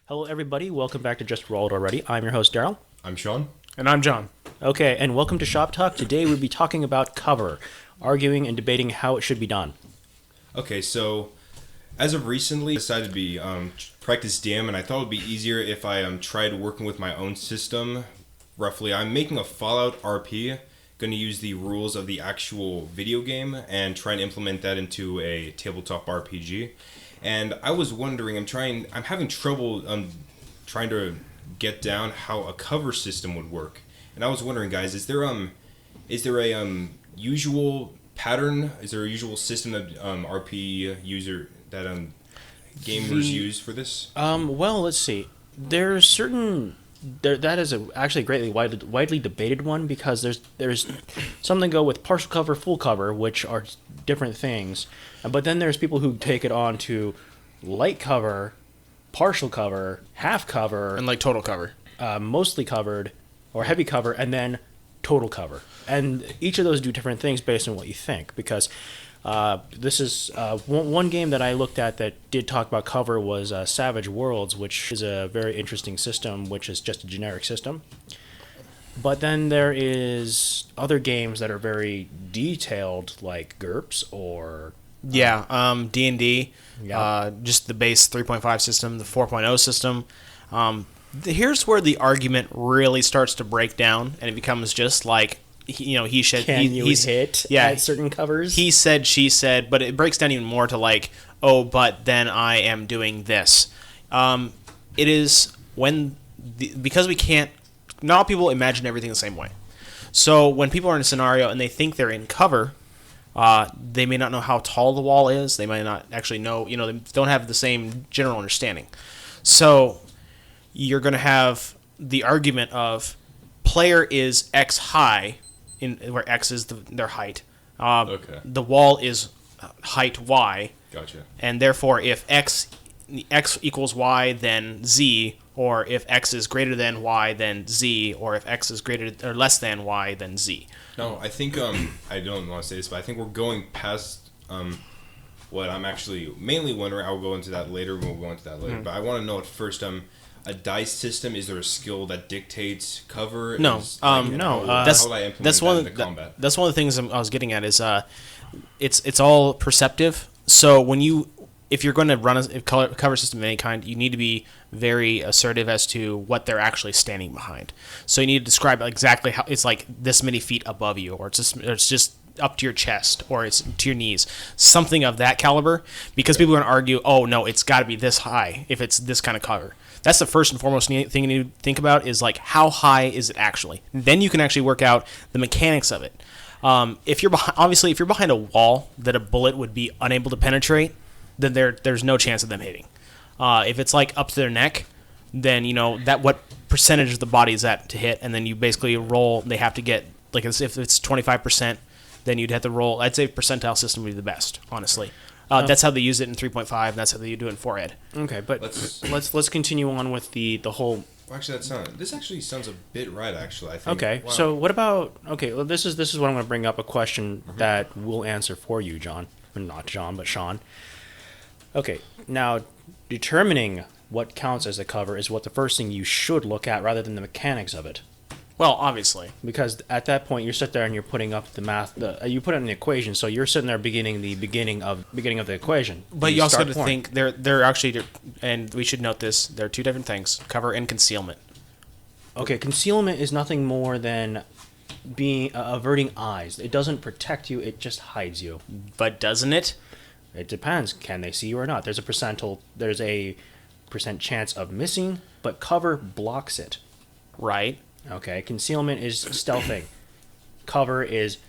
Hello, everybody. Welcome back to Just Rolled Already. I'm your host, Daryl. I'm Sean. And I'm John. Okay, and welcome to Shop Talk. Today we'll be talking about cover, arguing and debating how it should be done. Okay, so as of recently, I decided to be practice DM, and I thought it would be easier if I tried working with my own system. Roughly, I'm making a Fallout RP, going to use the rules of the actual video game and try and implement that into a tabletop RPG. And I was wondering, I'm having trouble trying to get down how a cover system would work. And I was wondering, guys, is there a usual pattern? Is there a usual system that RP user that gamers use for this? Well, let's see. There's certain that is actually a greatly widely debated one because there's something go with partial cover, full cover, which are different things. But then there's people who take it on to light cover, partial cover, half cover, And like total cover. mostly covered, or heavy cover, and then total cover. And each of those do different things based on what you think. Because this is one game that I looked at that did talk about cover was Savage Worlds, which is a very interesting system, which is just a generic system. But then there is other games that are very detailed, like GURPS or D&D, Yeah. just the base 3.5 system, the 4.0 system. Here's where the argument really starts to break down, and it becomes just like, he said, can you hit at certain covers? He said, she said, but it breaks down even more to like, oh, but then I am doing this. It is because we can't, not all people imagine everything the same way. So when people are in a scenario and they think they're in cover, they may not know how tall the wall is. They might not actually know, they don't have the same general understanding. So you're going to have the argument of player is X high, where X is their height. Okay. The wall is height Y. Gotcha. And therefore, if X equals Y, then Z, or if X is greater than Y, then Z, or if X is greater or less than Y, then Z. No, I think I don't want to say this, but I think we're going past what I'm actually mainly wondering. I'll go into that later. We'll go into that later. But I want to know at first. A dice system, is there a skill that dictates cover? No, no. How would I implement that's that one into combat? That's one of the things I was getting at is it's all perceptive. So if you're going to run a cover system of any kind, you need to be very assertive as to what they're actually standing behind. So you need to describe exactly how it's like this many feet above you, or it's just up to your chest, or it's to your knees, something of that caliber. Because people are going to argue, oh no, it's got to be this high if it's this kind of cover. That's the first and foremost thing you need to think about is like how high is it actually. Then you can actually work out the mechanics of it. If you're behind a wall that a bullet would be unable to penetrate, then there's no chance of them hitting. If it's like up to their neck, then that what percentage of the body is that to hit, and then you basically roll. They have to get like if it's 25%, then you'd have to roll. I'd say percentile system would be the best, honestly. That's how they use it in 3.5. That's how they do it in 4Ed. Okay, but let's continue on with the whole. Well, actually, this actually sounds a bit right. Actually, I think. Okay, Wow. so what about? Okay, well, this is what I'm going to bring up a question that we'll answer for you, John. Not John, but Sean. Okay, now determining what counts as a cover is what the first thing you should look at, rather than the mechanics of it. Well, obviously. Because at that point, you sit there and you're putting up the math. You put it in the equation, so you're sitting there beginning of the equation. But you also got to think they're actually, and we should note this, they're two different things: cover and concealment. Okay, concealment is nothing more than being averting eyes. It doesn't protect you; it just hides you. But doesn't it? It depends. Can they see you or not? There's a percent chance of missing, but cover blocks it. Right. Okay, concealment is stealthing. Cover is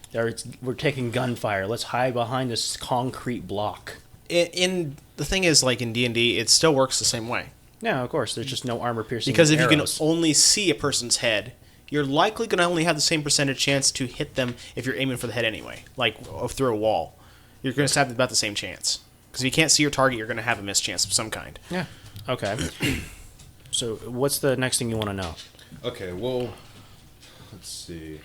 we're taking gunfire. Let's hide behind this concrete block. In the thing is, like in D&D, it still works the same way. Yeah, of course. There's just no armor piercing. Because if arrows. you can only see a person's head, you're likely going to only have the same percentage chance to hit them if you're aiming for the head anyway, like through a wall. You're going to have about the same chance. Because if you can't see your target, you're going to have a missed chance of some kind. Yeah. Okay. So what's the next thing you want to know? Okay, well, let's see.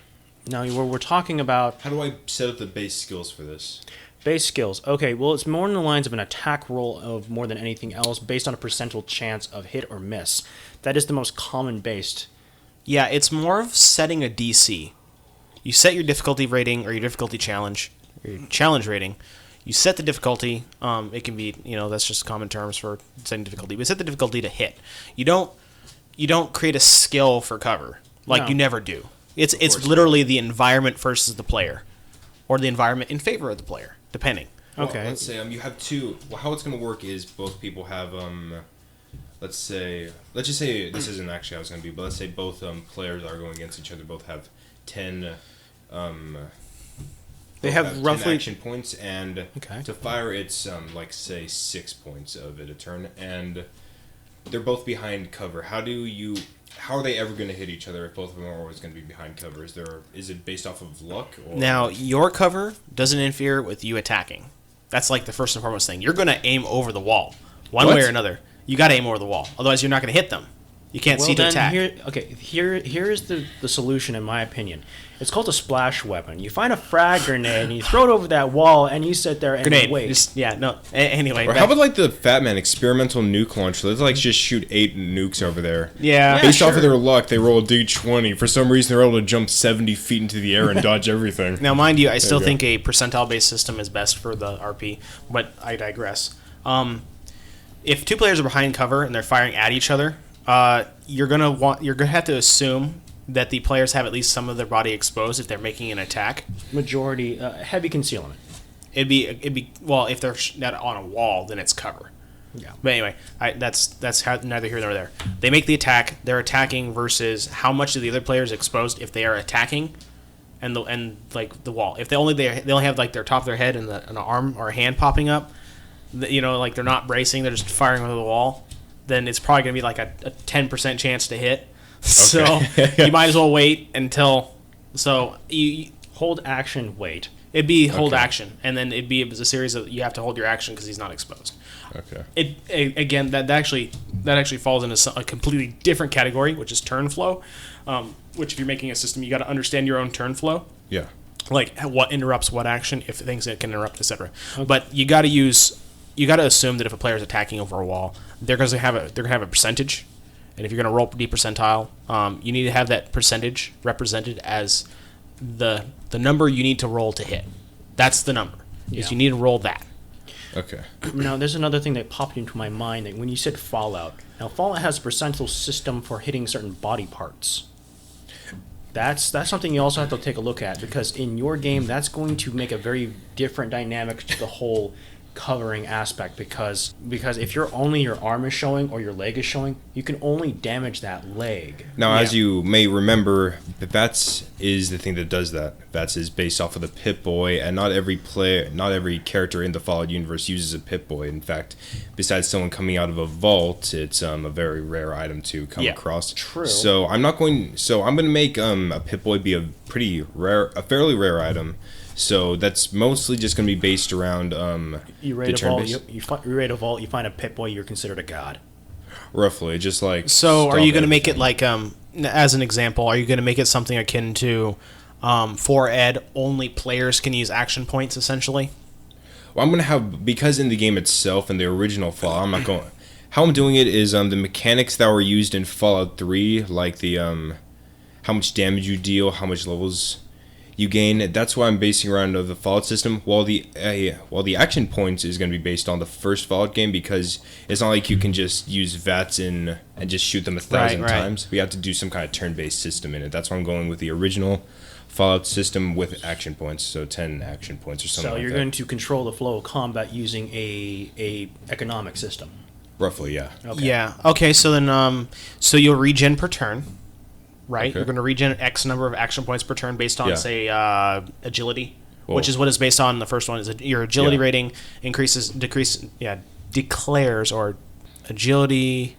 Now we're talking about. How do I set up the base skills for this? Base skills. Okay, well, it's more in the lines of an attack roll of more than anything else, based on a percentile chance of hit or miss. That is the most common based. Yeah, it's more of setting a DC. You set your difficulty rating or your difficulty challenge, or your challenge rating. You set the difficulty. It can be, that's just common terms for setting difficulty. But set the difficulty to hit. You don't create a skill for cover like No. you never do. It's course. literally the environment versus the player, or the environment in favor of the player, depending. Well, Okay. let's say you have two. Well, how it's going to work is both people have let's just say this isn't actually how it's going to be, but let's say both players are going against each other. Both have 10. They both have 10 roughly- action points, and Okay. to fire it's like say 6 points of it a turn, and they're both behind cover. How are they ever going to hit each other if both of them are always going to be behind cover? Is it based off of luck? Or Now, your cover doesn't interfere with you attacking. That's like the first and foremost thing. You're going to aim over the wall, one What? way or another. You got to aim over the wall, otherwise you're not going to hit them. You can't see to attack. Here is the solution, in my opinion. It's called a splash weapon. You find a frag grenade and you throw it over that wall, and you sit there and Grenade. wait. Anyway. Or how about like the Fat Man experimental nuke launcher? Let's like just shoot 8 nukes over there. Yeah. Based off sure. of their luck, they roll a D20. For some reason, they're able to jump 70 feet into the air and dodge everything. Now, mind you, I still you go. think a percentile-based system is best for the RP, but I digress. If two players are behind cover and they're firing at each other, you're gonna have to assume that the players have at least some of their body exposed if they're making an attack. Majority heavy concealment. It'd be well, if they're not on a wall, then it's cover. Yeah. But anyway, that's neither here nor there. They make the attack. They're attacking versus how much of the other players exposed if they are attacking, and like the wall. If they only have like their top of their head and an arm or a hand popping up, like they're not bracing, they're just firing over the wall. Then it's probably gonna be like a 10% chance to hit. So you might as well wait until. So you Hold action, wait. it'd be hold Okay. action, and then it'd be a series of you have to hold your action because he's not exposed. Okay. Again, that actually falls into a completely different category, which is turn flow. Which, if you're making a system, you got to understand your own turn flow, Yeah. like what interrupts what action, if things that can interrupt, etc. But you got to assume that if a player is attacking over a wall, they're going to have a percentage, and if you're going to roll D percentile, you need to have that percentage represented as the number you need to roll to hit. That's the number. Is Yeah. you need to roll that. Okay. Now, there's another thing that popped into my mind that when you said Fallout. Now, Fallout has a percentile system for hitting certain body parts. That's something you also have to take a look at, because in your game, that's going to make a very different dynamic to the whole covering aspect, because if only your arm is showing or your leg is showing, you can only damage that leg. Now, Yeah. as you may remember, the VATS is the thing that does that. VATS is based off of the Pip-Boy, and not every character in the Fallout universe uses a Pip-Boy. In fact, besides someone coming out of a vault, it's a very rare item to come Yeah, across. true. So I'm going to make a Pip-Boy be a fairly rare item. So that's mostly just going to be based around You the raid a vault, turn-based. you raid a vault, you find a Pip-Boy, you're considered a god. Roughly, just like. So, are stop you going to make it everything. like, as an example, are you going to make it something akin to, for Ed, only players can use action points, essentially? Well, I'm gonna have, because in the game itself, in the original Fallout, I'm not going. How I'm doing it is the mechanics that were used in Fallout 3, like the how much damage you deal, how much levels you gain. That's why I'm basing around the Fallout system. While the action points is gonna be based on the first Fallout game, because it's not like you can just use VATS in and just shoot them 1,000 Right. times. We have to do some kind of turn-based system in it. That's why I'm going with the original Fallout system with action points, so 10 action points or something So like you're that. going to control the flow of combat using a economic system. Roughly, yeah. Okay. Yeah. Okay, so then, so you'll regen per turn, right? Okay. You're going to regen X number of action points per turn based on, Yeah. say, agility, Well- which is what is based on the first one. Is your agility Yeah. rating declares, or agility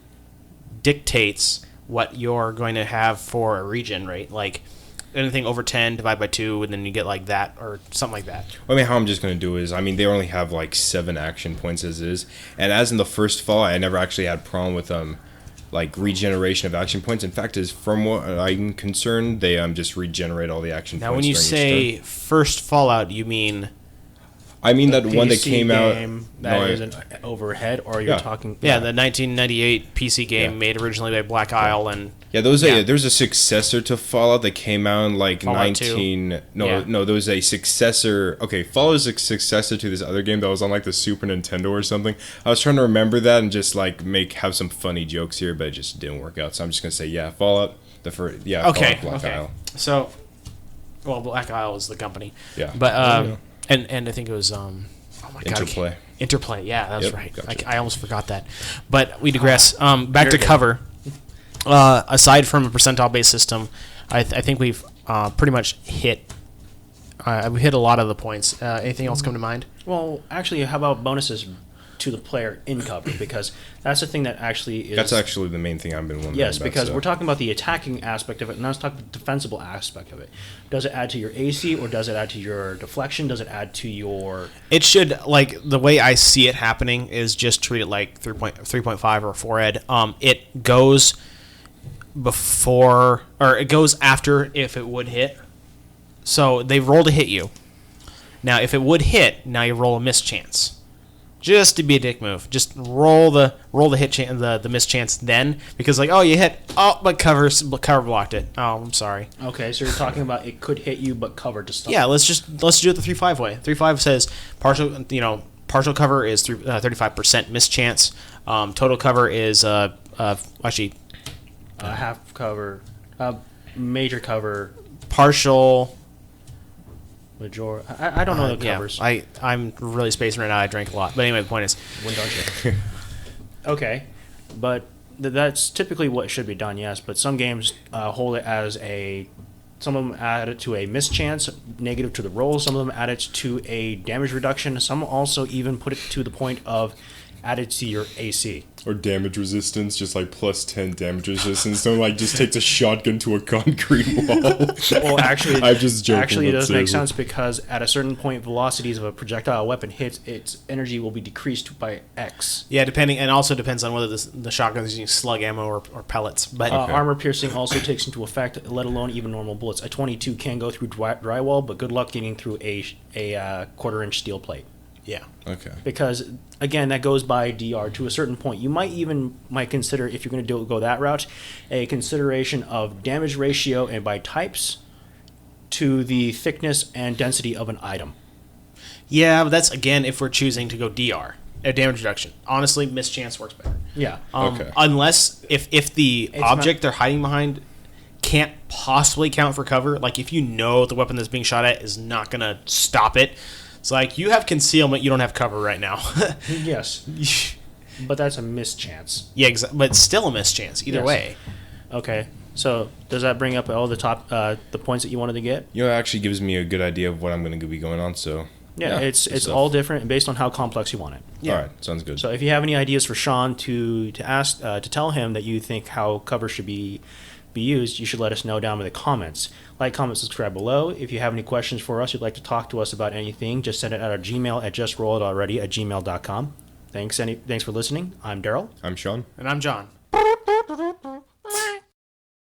dictates what you're going to have for a regen rate. Like, anything over 10 divide by 2, and then you get like that, or something like that. I mean, how I'm just going to do is, I mean, they only have like 7 action points as is. And as in the first Fallout, I never actually had a problem with like regeneration of action points. In fact, is from what I'm concerned, they just regenerate all the action Now, points. when you during each say first Fallout, you mean I mean that one that PC came out. game No, that I- is an overhead, or you're Yeah. talking. Yeah, the 1998 PC game Yeah. made originally by Black Isle, and Yeah, there was Yeah. there's a successor to Fallout that came out in like Fallout 2. 19. No, Yeah. no, there was a successor. Okay, Fallout is a successor to this other game that was on like the Super Nintendo or something. I was trying to remember that and just like have some funny jokes here, but it just didn't work out. So I'm just gonna say yeah, Fallout. okay, Fallout Black okay. Isle. So, well, Black Isle is the company. Yeah. But Yeah. and I think it was oh my god, Interplay. Interplay. Yeah, that's Yep, right. gotcha. I almost forgot that. But we digress. Back to You're good. cover. Aside from a percentile based system, I think we've pretty much hit. We hit a lot of the points. Anything else come to mind? Well, actually, how about bonuses to the player in cover? Because that's the thing that actually is. That's actually the main thing I've been wondering. Yes, about, because so. we're talking about the attacking aspect of it, and now let's talk about the defensible aspect of it. Does it add to your AC, or does it add to your deflection? Does it add to your... It should, like, the way I see it happening is just treat it like 3.5 or 4 ed. It goes before, or it goes after if it would hit. So they roll to hit you. Now, if it would hit, now you roll a mischance. Just to be a dick move. Just roll the hit the mischance then, because like, oh, you hit, oh, but cover blocked it. Oh, I'm sorry. Okay, so you're talking about it could hit you, but cover to stop. Yeah, let's do it the 3-5 way. 3-5 says partial cover is 35% mischance. Total cover is actually Half cover, major cover, partial. major... I don't know the Yeah, covers. I'm really spacing right now. I drank a lot, but anyway, the point is, When don't you? Okay, but that's typically what should be done, yes. But some games hold it as a... Some of them add it to a mischance, negative to the roll. Some of them add it to a damage reduction. Some also even put it to the point of added to your AC. Or damage resistance, just like plus 10 damage resistance. So like just takes a shotgun to a concrete wall. Well, actually, I'm just joking. Actually, it that's does make it. sense because at a certain point, velocities of a projectile weapon hits, its energy will be decreased by X. yeah, depending, and also depends on whether the shotgun is using slug ammo or pellets. But Okay. Armor piercing also takes into effect, let alone even normal bullets. A 22 can go through drywall, but good luck getting through a quarter-inch steel plate. yeah, Okay. Because again, that goes by DR to a certain point. You might consider, if you're going to go that route, a consideration of damage ratio and by types to the thickness and density of an item. yeah, but that's again if we're choosing to go DR, damage reduction. Honestly, mischance works better. Yeah. Okay. Unless if the It's object not- they're hiding behind can't possibly count for cover, like if you know the weapon that's being shot at is not gonna stop it, it's like you have concealment, you don't have cover right now. Yes. But that's a mischance. Yeah, but it's still a mischance either Yes. way. Okay. So does that bring up all the top the points that you wanted to get? You know, it actually gives me a good idea of what I'm going to be going on, so... Yeah, good it's stuff. all different based on how complex you want it. Yeah. All right, sounds good. So if you have any ideas for Sean to ask to tell him that you think how cover should be used, you should let us know down in the comments. Like, comment, subscribe below. If you have any questions for us, you'd like to talk to us about anything, just send it at our Gmail at justrollitalready@gmail.com. Thanks for listening. I'm Daryl. I'm Sean. And I'm John.